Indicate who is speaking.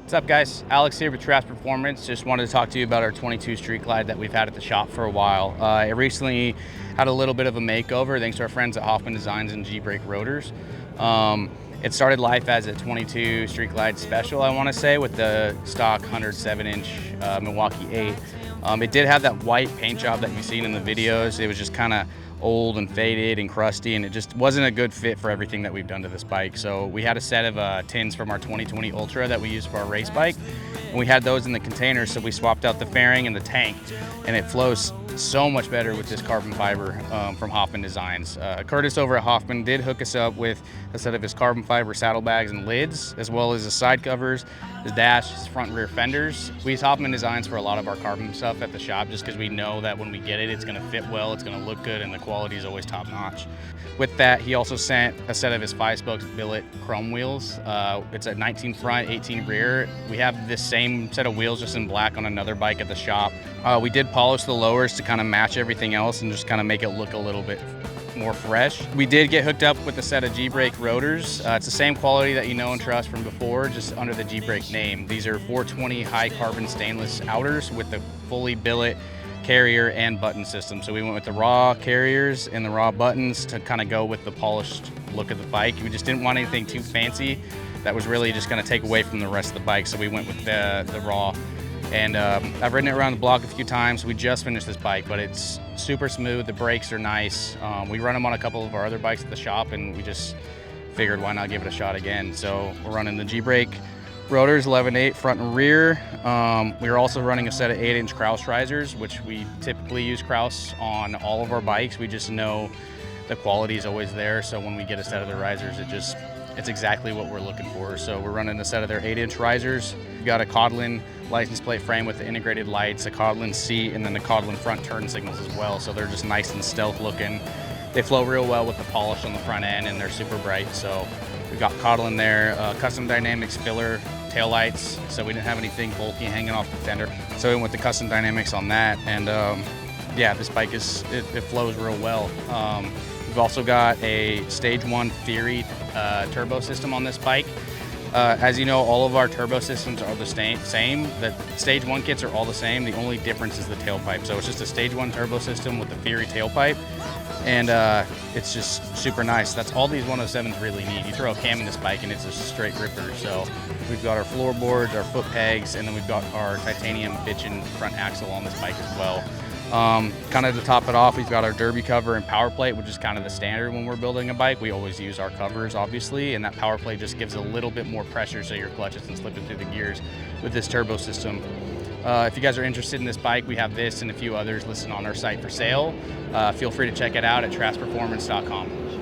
Speaker 1: What's up, guys? Alex here with Trask Performance. Just wanted to talk to you about our 22 Street Glide that we've had at the shop for a while. It recently had a little bit of a makeover thanks to our friends at Hoffman Designs and Gbrake rotors. It started life as a 22 Street Glide special, I want to say, with the stock 107-inch Milwaukee 8. It did have that white paint job that you've seen in the videos. It was just kind of old and faded and crusty, and it just wasn't a good fit for everything that we've done to this bike. So we had a set of tins from our 2020 Ultra that we used for our race bike, and we had those in the container, so we swapped out the fairing and the tank, and it flows so much better with this carbon fiber from Hoffman Designs. Curtis over at Hoffman did hook us up with a set of his carbon fiber saddlebags and lids, as well as his side covers, his dash, his front and rear fenders. We use Hoffman Designs for a lot of our carbon stuff at the shop, just because we know that when we get it, it's going to fit well, it's going to look good, and the quality is always top notch. With that, he also sent a set of his 5-spokes billet chrome wheels. It's a 19 front, 18 rear. We have this same set of wheels just in black on another bike at the shop. We did polish the lowers to kind of match everything else and just kind of make it look a little bit more fresh. We did get hooked up with a set of Gbrake rotors. It's the same quality that you know and trust from before, just under the Gbrake name. These are 420 high carbon stainless outers with the fully billet carrier and button system. So we went with the raw carriers and the raw buttons to kind of go with the polished look of the bike. We just didn't want anything too fancy that was really just going to take away from the rest of the bike, so we went with the raw. And I've ridden it around the block a few times. We just finished this bike, but it's super smooth. The brakes are nice. We run them on a couple of our other bikes at the shop, and we just figured why not give it a shot again. So we're running the Gbrake rotors, 11/8 front and rear. We are also running a set of 8-inch Kraus risers, which we typically use Kraus on all of our bikes. We just know the quality is always there, so when we get a set of the risers, it's exactly what we're looking for. So we're running a set of their 8-inch risers. We've got a Codlin license plate frame with the integrated lights, a Codlin seat, and then the Codlin front turn signals as well. So they're just nice and stealth looking. They flow real well with the polish on the front end, and they're super bright. So we've got Codlin there, custom dynamics filler tail lights, so we didn't have anything bulky hanging off the fender. So we went with the custom dynamics on that, and yeah, this bike it flows real well. We've also got a Stage 1 Fury Turbo System on this bike. As you know, all of our turbo systems are the same. The Stage 1 kits are all the same. The only difference is the tailpipe. So it's just a Stage 1 turbo system with the Fury tailpipe, and it's just super nice. That's all these 107s really need. You throw a cam in this bike and it's a straight ripper. So we've got our floorboards, our foot pegs, and then we've got our titanium bitchin' front axle on this bike as well. Kind of to top it off, we've got our derby cover and power plate, which is kind of the standard when we're building a bike. We always use our covers, obviously, and that power plate just gives a little bit more pressure so your clutch isn't slipping through the gears with this turbo system. If you guys are interested in this bike, we have this and a few others listed on our site for sale. Feel free to check it out at traskperformance.com.